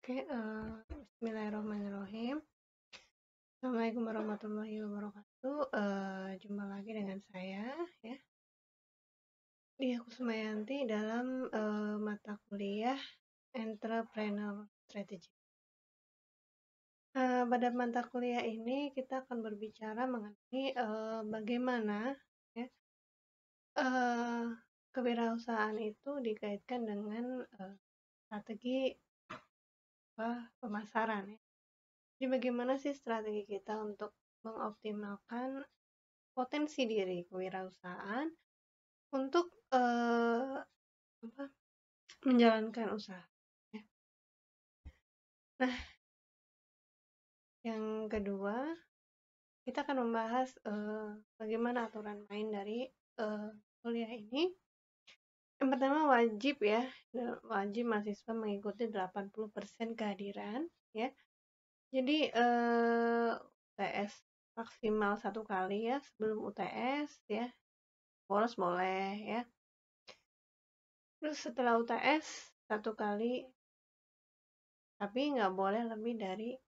Oke, bismillahirrahmanirrahim. Assalamualaikum warahmatullahi wabarakatuh. Jumpa lagi dengan saya, ya, Dia Kusmayanti dalam mata kuliah Entrepreneur Strategy. Pada mata kuliah ini kita akan berbicara mengenai bagaimana ya, eh, kewirausahaan itu dikaitkan dengan strategi pemasaran. Ya. Jadi bagaimana sih strategi kita untuk mengoptimalkan potensi diri kewirausahaan untuk menjalankan usaha. Ya. Nah, yang kedua kita akan membahas bagaimana aturan main dari kuliah ini. Yang pertama wajib mahasiswa mengikuti 80% kehadiran, ya. Jadi UTS maksimal 1 kali ya sebelum UTS ya. Bolos boleh ya. Terus setelah UTS 1 kali, tapi nggak boleh lebih dari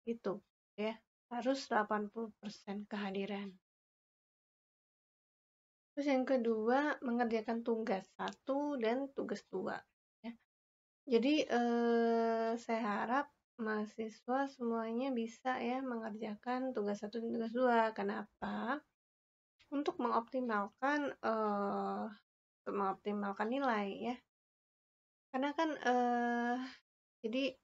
itu ya. Harus 80% kehadiran. Terus yang kedua, mengerjakan tugas 1 dan tugas 2 ya. Jadi saya harap mahasiswa semuanya bisa ya mengerjakan tugas 1 dan tugas 2. Kenapa? Untuk mengoptimalkan nilai ya. Karena kan jadi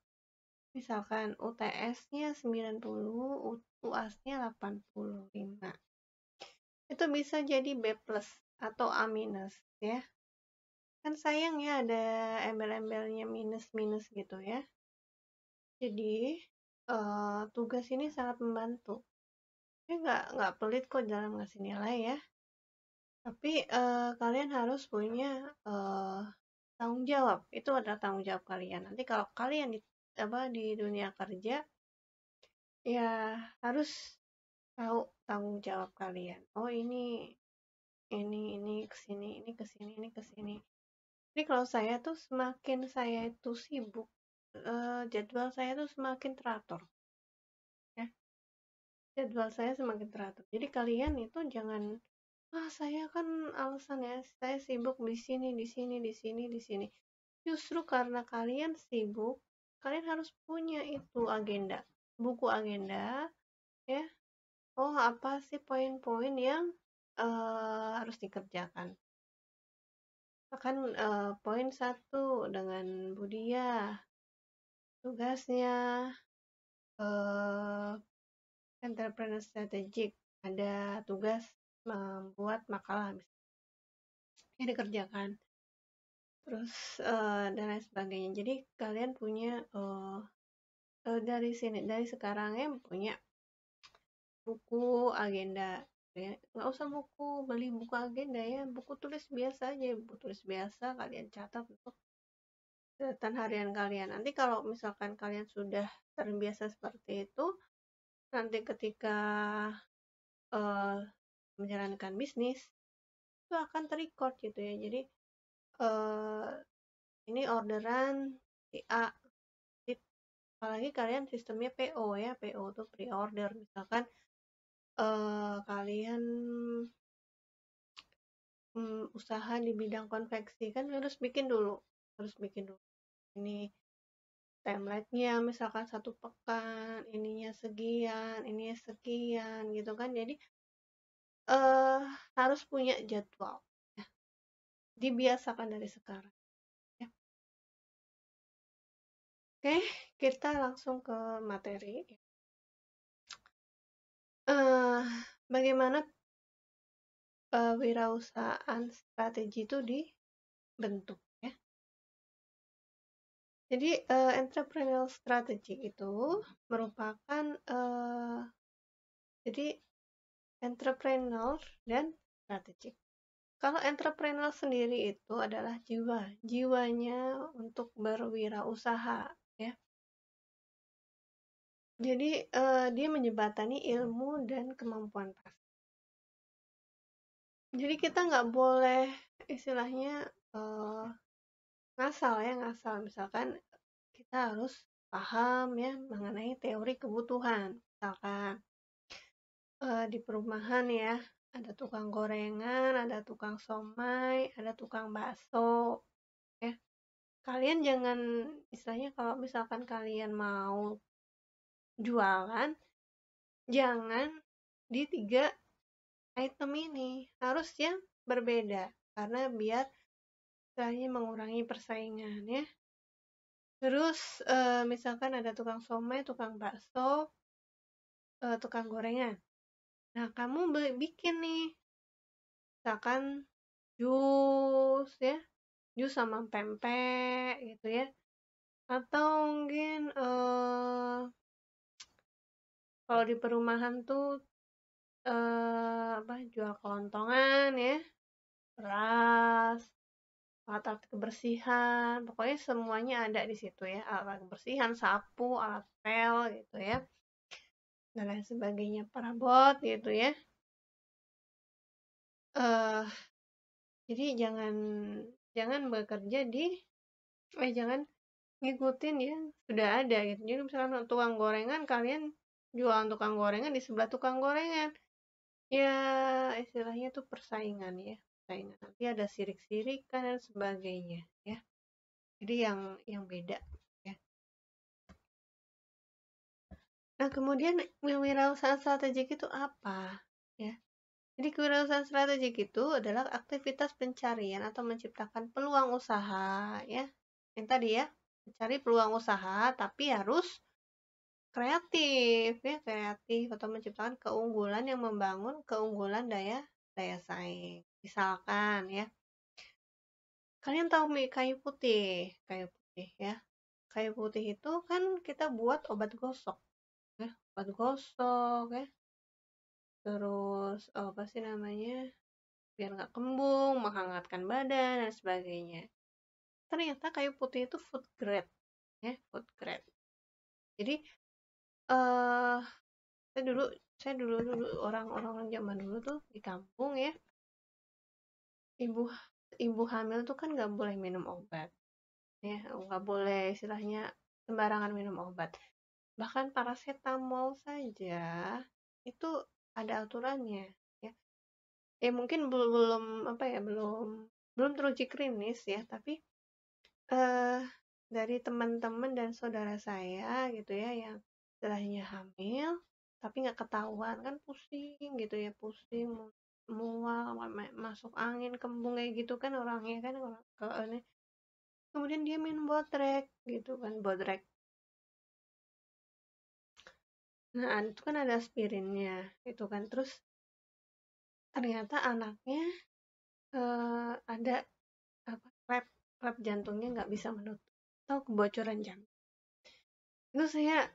misalkan UTS-nya 90, UAS-nya 85. Itu bisa jadi B+ atau A- ya. Kan sayang ya ada embel-embelnya minus gitu ya. Jadi tugas ini sangat membantu. Saya nggak pelit kok dalam ngasih nilai ya. Tapi kalian harus punya tanggung jawab. Itu adalah tanggung jawab kalian. Nanti kalau kalian di dunia kerja, ya harus tahu tanggung jawab kalian. Oh ini kesini, ini kesini, ini kesini. Jadi kalau saya tuh semakin saya itu sibuk, jadwal saya tuh semakin teratur. Ya. Jadwal saya semakin teratur. Jadi kalian itu jangan, saya kan alasan ya, saya sibuk di sini, di sini, di sini, di sini. Justru karena kalian sibuk, kalian harus punya itu agenda, buku agenda, ya. Oh, apa sih poin-poin yang harus dikerjakan? Akan poin 1 dengan Budia, tugasnya entrepreneur strategic, ada tugas membuat makalah yang dikerjakan, terus dan lain sebagainya. Jadi kalian punya dari sekarang ya punya buku agenda ya, nggak usah beli buku agenda ya, buku tulis biasa aja, buku tulis biasa kalian catat untuk catatan harian kalian. Nanti kalau misalkan kalian sudah terbiasa seperti itu, nanti ketika menjalankan bisnis itu akan terrecord gitu ya. Jadi ini orderan si A, apalagi kalian sistemnya PO ya, PO itu pre-order. Misalkan kalian usaha di bidang konveksi kan harus bikin dulu ini template-nya, misalkan 1 pekan, ininya sekian gitu kan. Jadi harus punya jadwal ya. Dibiasakan dari sekarang ya. Oke, kita langsung ke materi. Bagaimana wirausahaan strategi itu dibentuk ya. Jadi entrepreneurial strategy itu merupakan jadi entrepreneur dan strategik. Kalau entrepreneur sendiri itu adalah jiwanya untuk berwirausaha ya. Jadi dia menjembatani ilmu dan kemampuan pasar. Jadi kita nggak boleh istilahnya ngasal. Misalkan kita harus paham ya mengenai teori kebutuhan. Misalkan di perumahan ya, ada tukang gorengan, ada tukang somai, ada tukang bakso, ya. Kalian jangan, istilahnya kalau misalkan kalian mau jualan, jangan di 3 item ini, harus yang berbeda, karena biar istilahnya mengurangi persaingan ya. Terus misalkan ada tukang somai, tukang bakso, tukang gorengan. Nah, kamu bikin nih, misalkan jus ya, jus sama pempek gitu ya. Atau mungkin kalau di perumahan tuh apa, jual kelontongan ya, beras, alat-alat kebersihan, pokoknya semuanya ada di situ ya, alat kebersihan, sapu, alat pel gitu ya, dan lain sebagainya, perabot gitu ya. eh jadi jangan bekerja di jangan ngikutin yang sudah ada gitu. Jadi misalkan tukang gorengan, kalian jualan tukang gorengan di sebelah tukang gorengan. Ya, istilahnya tuh persaingan ya, persaingan. Nanti ada sirik-sirikan dan sebagainya ya. Jadi yang beda ya. Nah, kemudian kewirausahaan strategik itu apa? Ya. Jadi kewirausahaan strategik itu adalah aktivitas pencarian atau menciptakan peluang usaha ya. Yang tadi ya, mencari peluang usaha tapi harus kreatif ya, kreatif atau menciptakan keunggulan yang membangun keunggulan daya daya saing. Misalkan ya, kalian tahu kayu putih ya. Kayu putih itu kan kita buat obat gosok ya, obat gosok ya. Terus apa sih namanya? Biar nggak kembung, menghangatkan badan dan sebagainya. Ternyata kayu putih itu food grade ya, food grade. Jadi eh saya dulu orang-orang zaman dulu tuh di kampung ya, ibu ibu hamil tuh kan nggak boleh minum obat ya, nggak boleh istilahnya sembarangan minum obat, bahkan paracetamol saja itu ada aturannya ya. Mungkin belum apa ya, belum belum teruji klinis ya, tapi eh dari teman-teman dan saudara saya gitu ya, yang istilahnya hamil tapi nggak ketahuan, kan pusing gitu ya, pusing, mual, masuk angin, kembung kayak gitu kan orangnya kan, orang ke ini. Kemudian dia minum Bodrek gitu kan, Bodrek. Nah, itu kan ada aspirinnya itu kan. Terus ternyata anaknya ada apa, klep jantungnya nggak bisa menutup atau kebocoran jantung. Itu saya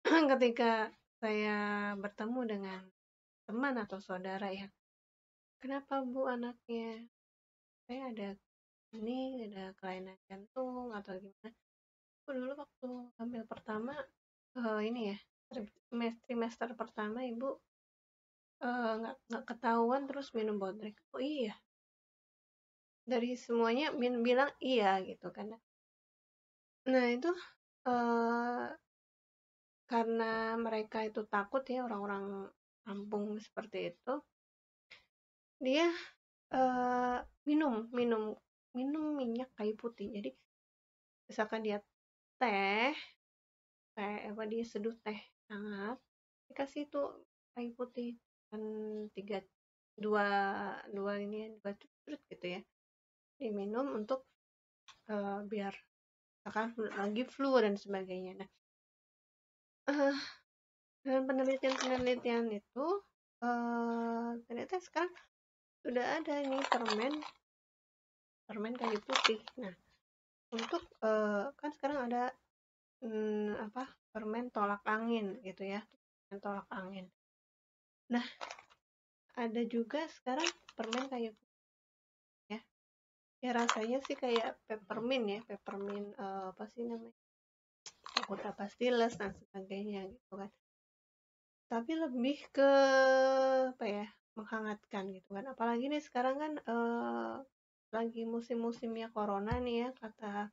ketika saya bertemu dengan teman atau saudara ya, kenapa Bu anaknya? Saya ada kelainan jantung atau gimana? Aku dulu waktu hamil pertama ini ya, trimester pertama ibu nggak ketahuan terus minum Bodrek. Oh iya, dari semuanya bilang iya gitu kan. Nah itu eh, karena mereka itu takut ya, orang-orang kampung seperti itu, dia eh, minum minum minum minyak kayu putih. Jadi misalkan dia teh teh apa, dia seduh teh hangat, dikasih itu kayu putih kan, tiga dua dua ini ya, 2 cupet gitu ya, diminum untuk biar akan lagi flu dan sebagainya. Nah, eh, dengan penelitian-penelitian itu ternyata sekarang sudah ada ini permen permen kayu putih. Nah, untuk kan sekarang ada apa, permen tolak angin gitu ya, permen tolak angin. Nah, ada juga sekarang permen kayu putih ya. Ya rasanya sih kayak peppermint ya, peppermint apa sih namanya, Sakutra Pastilles dan sebagainya gitu kan. Tapi lebih ke apa ya, menghangatkan gitu kan. Apalagi nih sekarang kan lagi musim-musimnya corona nih ya, kata